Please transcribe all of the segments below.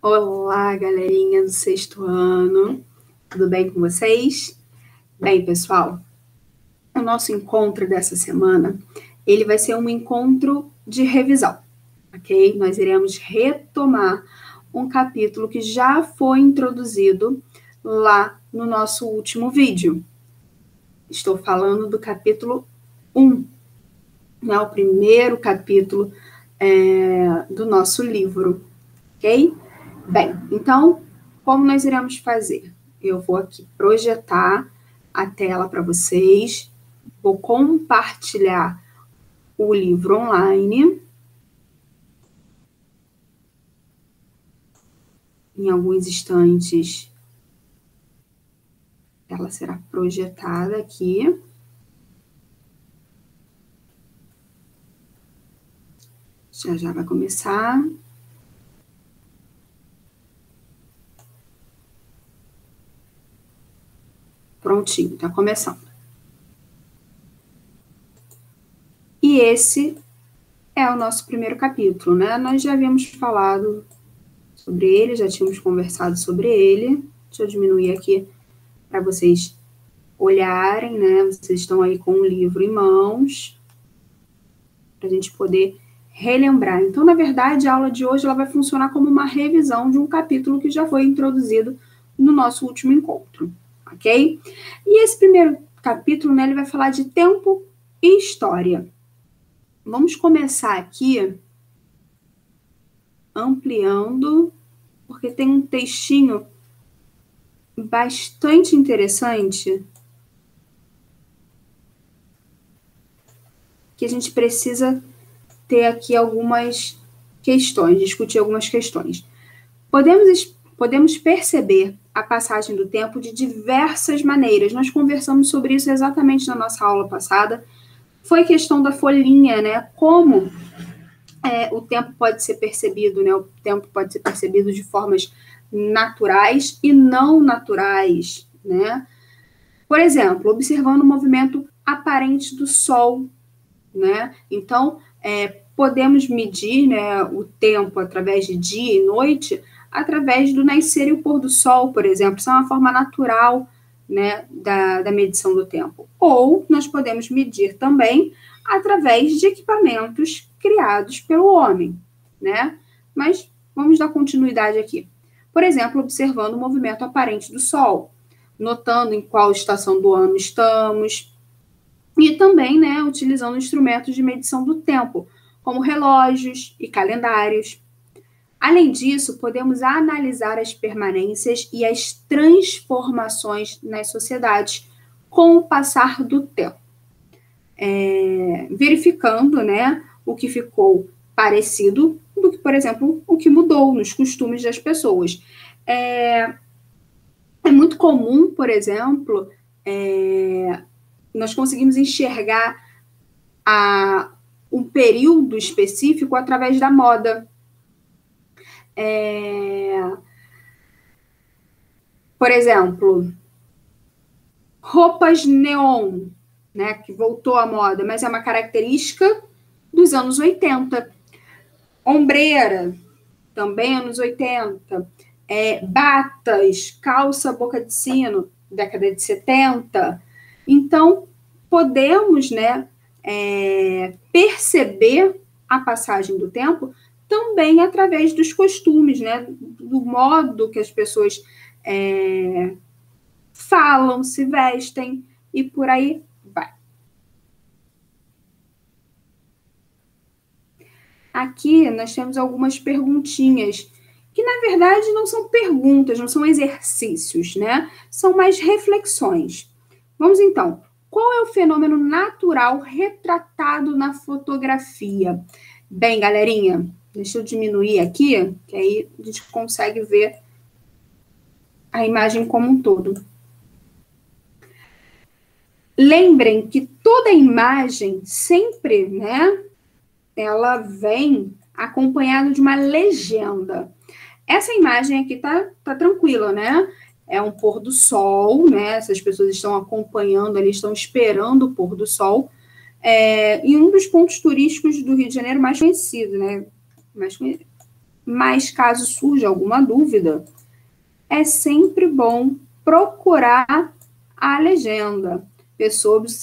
Olá, galerinha do sexto ano, tudo bem com vocês? Bem, pessoal, o nosso encontro dessa semana, ele vai ser um encontro de revisão, ok? Nós iremos retomar um capítulo que já foi introduzido lá no nosso último vídeo. Estou falando do capítulo 1, né? O primeiro capítulo do nosso livro, ok? Bem, então, como nós iremos fazer? Eu vou aqui projetar a tela para vocês, vou compartilhar o livro online. Em alguns instantes, ela será projetada aqui. Já vai começar. Prontinho, tá começando. E esse é o nosso primeiro capítulo, né? Nós já havíamos falado sobre ele, já tínhamos conversado sobre ele. Deixa eu diminuir aqui para vocês olharem, né? Vocês estão aí com o livro em mãos, para a gente poder relembrar. Então, na verdade, a aula de hoje ela vai funcionar como uma revisão de um capítulo que já foi introduzido no nosso último encontro, ok? E esse primeiro capítulo, né, ele vai falar de tempo e história. Vamos começar aqui ampliando, porque tem um textinho bastante interessante que a gente precisa ter aqui algumas questões, discutir algumas questões. Podemos perceber a passagem do tempo de diversas maneiras. Nós conversamos sobre isso exatamente na nossa aula passada. Foi questão da folhinha, né? Como o tempo pode ser percebido, né? O tempo pode ser percebido de formas naturais e não naturais, né? Por exemplo, observando o movimento aparente do Sol, né? Então, podemos medir, né, o tempo através de dia e noite, através do nascer e o pôr do sol, por exemplo. Isso é uma forma natural, né, da medição do tempo. Ou nós podemos medir também através de equipamentos criados pelo homem, né? Mas vamos dar continuidade aqui. Por exemplo, observando o movimento aparente do Sol, notando em qual estação do ano estamos, e também, né, utilizando instrumentos de medição do tempo, como relógios e calendários. Além disso, podemos analisar as permanências e as transformações nas sociedades com o passar do tempo, verificando, né, o que ficou parecido do que, por exemplo, o que mudou nos costumes das pessoas. É muito comum, por exemplo, nós conseguimos enxergar um período específico através da moda. Por exemplo, roupas neon, né, que voltou à moda, mas é uma característica dos anos 80. Ombreira, também anos 80. Batas, calça boca de sino, década de 70. Então, podemos, né, perceber a passagem do tempo também através dos costumes, né, do modo que as pessoas falam, se vestem e por aí vai. Aqui nós temos algumas perguntinhas que, na verdade, não são perguntas, não são exercícios, né? São mais reflexões. Vamos, então. Qual é o fenômeno natural retratado na fotografia? Bem, galerinha, deixa eu diminuir aqui, que aí a gente consegue ver a imagem como um todo. Lembrem que toda imagem sempre, né, ela vem acompanhada de uma legenda. Essa imagem aqui tá tranquila, né? É um pôr do sol, né? Essas pessoas estão acompanhando ali, estão esperando o pôr do sol. E um dos pontos turísticos do Rio de Janeiro mais conhecido, né? mas caso surja alguma dúvida, é sempre bom procurar a legenda. Pessoas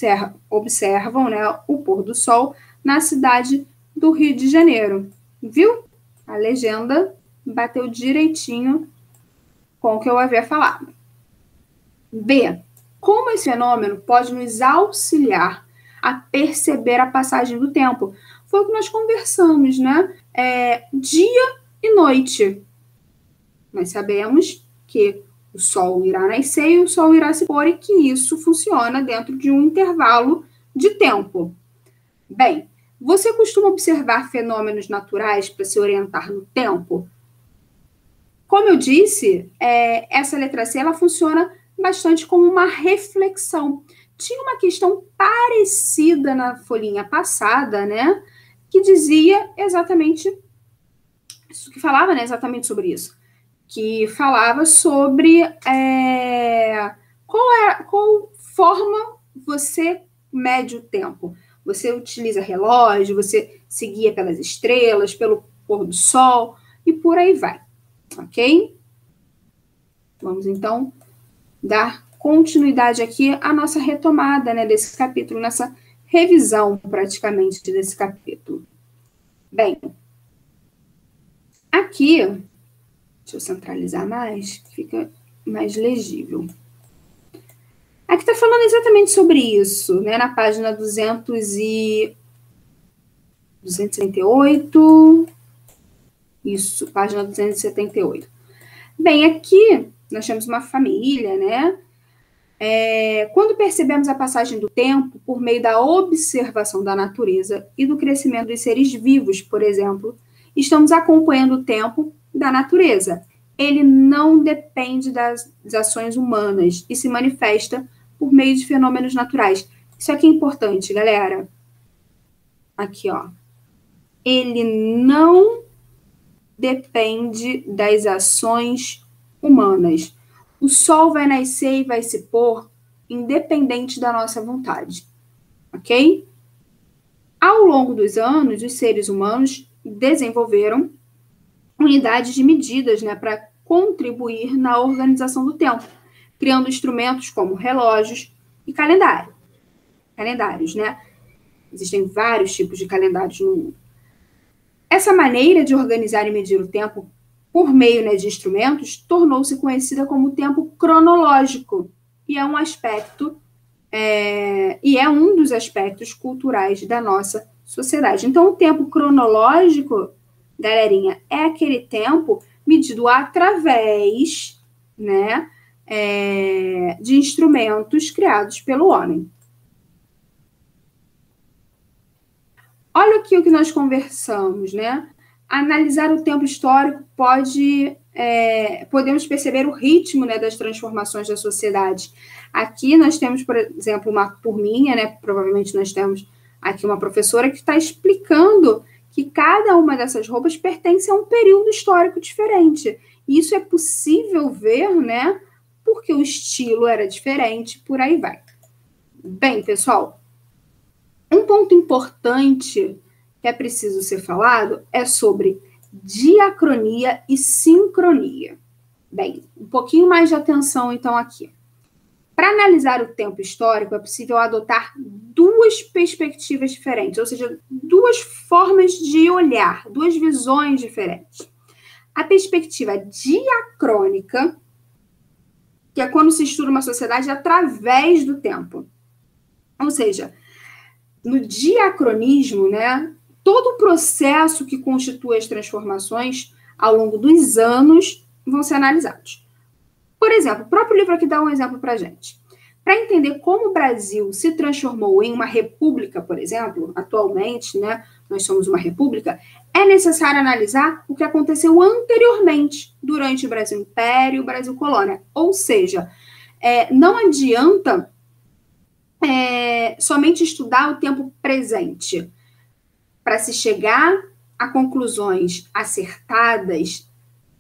observam, né, o pôr do sol na cidade do Rio de Janeiro. Viu? A legenda bateu direitinho com o que eu havia falado. B. Como esse fenômeno pode nos auxiliar a perceber a passagem do tempo? Foi o que nós conversamos, né? Dia e noite. Nós sabemos que o sol irá nascer e o sol irá se pôr e que isso funciona dentro de um intervalo de tempo. Bem, você costuma observar fenômenos naturais para se orientar no tempo? Como eu disse, essa letra C ela funciona bastante como uma reflexão. Tinha uma questão parecida na folhinha passada, né? Que dizia exatamente isso, que falava, né, exatamente sobre isso. Que falava sobre qual forma você mede o tempo. Você utiliza relógio, você se guia pelas estrelas, pelo pôr do sol e por aí vai, ok? Vamos, então, dar continuidade aqui à nossa retomada, né, desse capítulo, nessa revisão, praticamente, desse capítulo. Bem, aqui, deixa eu centralizar mais, que fica mais legível. Aqui está falando exatamente sobre isso, né, na página 278, isso, página 278. Bem, aqui nós temos uma família, né, quando percebemos a passagem do tempo por meio da observação da natureza e do crescimento dos seres vivos, por exemplo, estamos acompanhando o tempo da natureza. Ele não depende das ações humanas e se manifesta por meio de fenômenos naturais. Isso aqui é importante, galera. Aqui, ó. Ele não depende das ações humanas. O sol vai nascer e vai se pôr independente da nossa vontade, ok? Ao longo dos anos, os seres humanos desenvolveram unidades de medidas, né, para contribuir na organização do tempo, criando instrumentos como relógios e calendários, né? Existem vários tipos de calendários no mundo. Essa maneira de organizar e medir o tempo por meio, né, de instrumentos tornou-se conhecida como tempo cronológico e é um dos aspectos culturais da nossa sociedade. Então, o tempo cronológico, galerinha, é aquele tempo medido através, né, de instrumentos criados pelo homem. Olha aqui o que nós conversamos, né? Analisar o tempo histórico podemos perceber o ritmo, né, das transformações da sociedade. Aqui nós temos, por exemplo, uma turminha, né? Provavelmente nós temos aqui uma professora que está explicando que cada uma dessas roupas pertence a um período histórico diferente. E isso é possível ver, né? Porque o estilo era diferente, por aí vai. Bem, pessoal, um ponto importante que é preciso ser falado é sobre diacronia e sincronia. Bem, um pouquinho mais de atenção, então, aqui. Para analisar o tempo histórico, é possível adotar duas perspectivas diferentes, ou seja, duas formas de olhar, duas visões diferentes. A perspectiva diacrônica, que é quando se estuda uma sociedade através do tempo. Ou seja, no diacronismo, né, todo o processo que constitui as transformações ao longo dos anos vão ser analisados. Por exemplo, o próprio livro aqui dá um exemplo para a gente. Para entender como o Brasil se transformou em uma república, por exemplo, atualmente, né, nós somos uma república, é necessário analisar o que aconteceu anteriormente, durante o Brasil Império e o Brasil Colônia. Ou seja, não adianta somente estudar o tempo presente. Para se chegar a conclusões acertadas,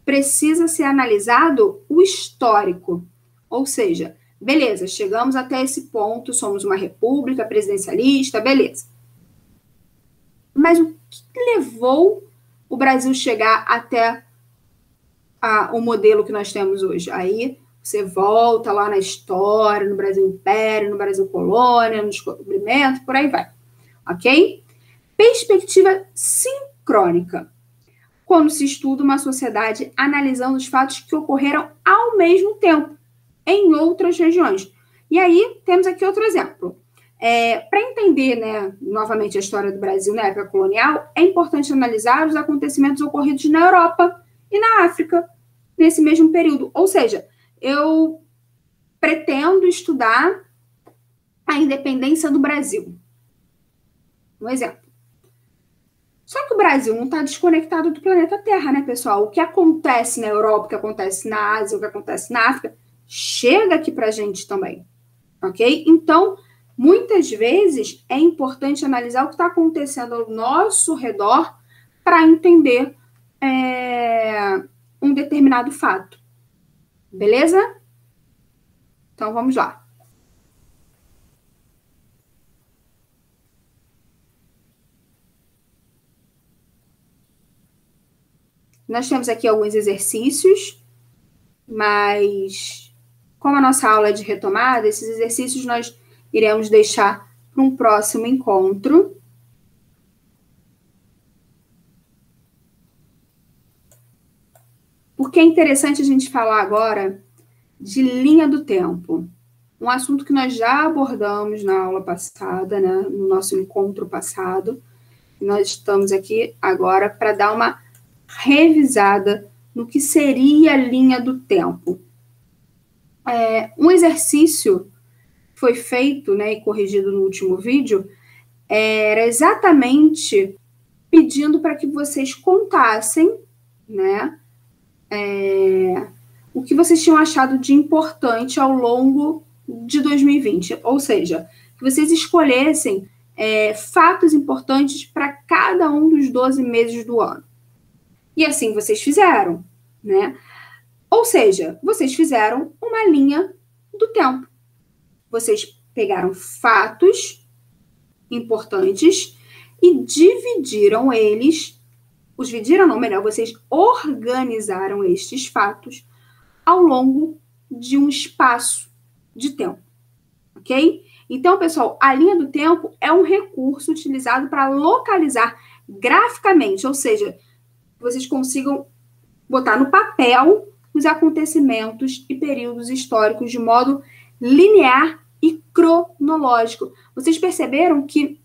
precisa ser analisado o histórico. Ou seja, beleza, chegamos até esse ponto, somos uma república presidencialista, beleza. Mas o que levou o Brasil chegar até o modelo que nós temos hoje. Aí você volta lá na história, no Brasil Império, no Brasil Colônia, no descobrimento, por aí vai. Ok? Perspectiva sincrônica. Quando se estuda uma sociedade analisando os fatos que ocorreram ao mesmo tempo em outras regiões. E aí, temos aqui outro exemplo. Para entender, né, novamente a história do Brasil na época colonial, é importante analisar os acontecimentos ocorridos na Europa e na África nesse mesmo período. Ou seja, eu pretendo estudar a independência do Brasil. Um exemplo. Só que o Brasil não está desconectado do planeta Terra, né, pessoal? O que acontece na Europa, o que acontece na Ásia, o que acontece na África, chega aqui para a gente também, ok? Então, muitas vezes é importante analisar o que está acontecendo ao nosso redor para entender um determinado fato. Beleza? Então, vamos lá. Nós temos aqui alguns exercícios, mas como a nossa aula é de retomada, esses exercícios nós iremos deixar para um próximo encontro. Porque é interessante a gente falar agora de linha do tempo. Um assunto que nós já abordamos na aula passada, né, no nosso encontro passado. Nós estamos aqui agora para dar uma revisada no que seria a linha do tempo. Um exercício foi feito, né, e corrigido no último vídeo, era exatamente pedindo para que vocês contassem, né, o que vocês tinham achado de importante ao longo de 2020. Ou seja, que vocês escolhessem fatos importantes para cada um dos 12 meses do ano. E assim vocês fizeram, né? Ou seja, vocês fizeram uma linha do tempo. Vocês pegaram fatos importantes e dividiram eles, vocês organizaram estes fatos ao longo de um espaço de tempo, ok? Então, pessoal, a linha do tempo é um recurso utilizado para localizar graficamente, ou seja, vocês consigam botar no papel os acontecimentos e períodos históricos de modo linear e cronológico. Vocês perceberam que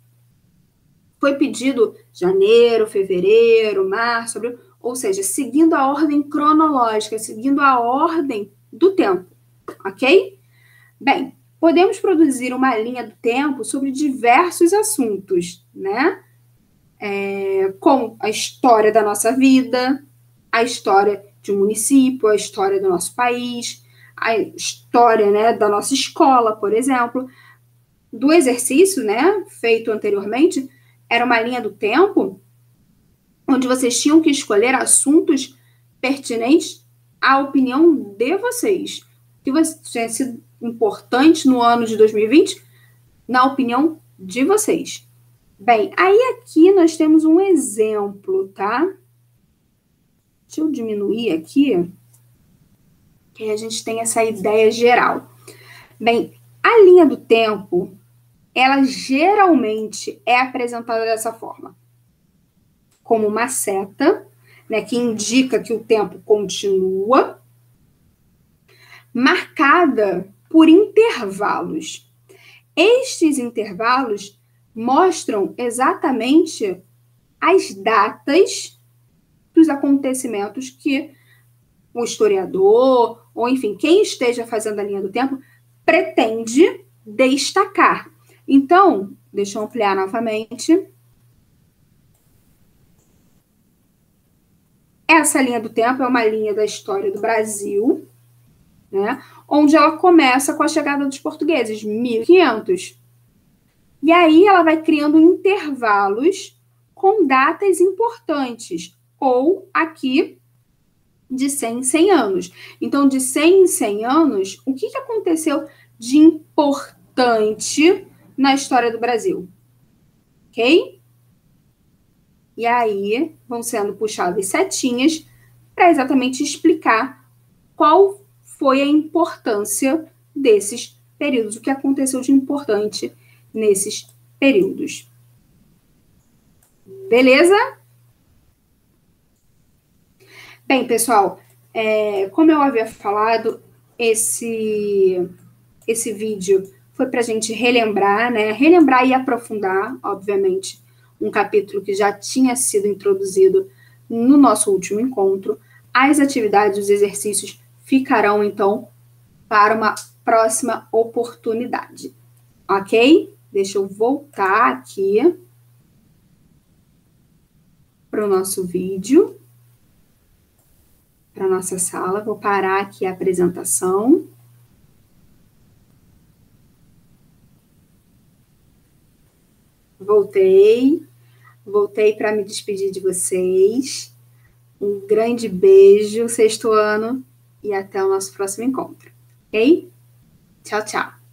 foi pedido janeiro, fevereiro, março, abril, ou seja, seguindo a ordem cronológica, seguindo a ordem do tempo, ok? Bem, podemos produzir uma linha do tempo sobre diversos assuntos, né? Como a história da nossa vida, a história de um município, a história do nosso país, a história, né, da nossa escola, por exemplo. Do exercício, né, feito anteriormente, era uma linha do tempo onde vocês tinham que escolher assuntos pertinentes à opinião de vocês. O que tinha sido importante no ano de 2020, na opinião de vocês. Bem, aí aqui nós temos um exemplo, tá? Deixa eu diminuir aqui, que a gente tem essa ideia geral. Bem, a linha do tempo, ela geralmente é apresentada dessa forma. Como uma seta, né, que indica que o tempo continua, marcada por intervalos. Estes intervalos mostram exatamente as datas dos acontecimentos que o historiador, ou enfim, quem esteja fazendo a linha do tempo, pretende destacar. Então, deixa eu ampliar novamente. Essa linha do tempo é uma linha da história do Brasil, né, onde ela começa com a chegada dos portugueses, 1500. E aí ela vai criando intervalos com datas importantes, ou aqui de 100 em 100 anos. Então, de 100 em 100 anos, o que aconteceu de importante na história do Brasil? Ok? E aí vão sendo puxadas setinhas para exatamente explicar qual foi a importância desses períodos, o que aconteceu de importante nesses períodos. Beleza? Bem, pessoal, como eu havia falado, esse vídeo foi para a gente relembrar, né? Relembrar e aprofundar, obviamente, um capítulo que já tinha sido introduzido no nosso último encontro. As atividades, os exercícios ficarão, então, para uma próxima oportunidade. Ok? Deixa eu voltar aqui para o nosso vídeo, para a nossa sala. Vou parar aqui a apresentação. Voltei para me despedir de vocês. Um grande beijo, sexto ano, e até o nosso próximo encontro. Ok? Tchau, tchau.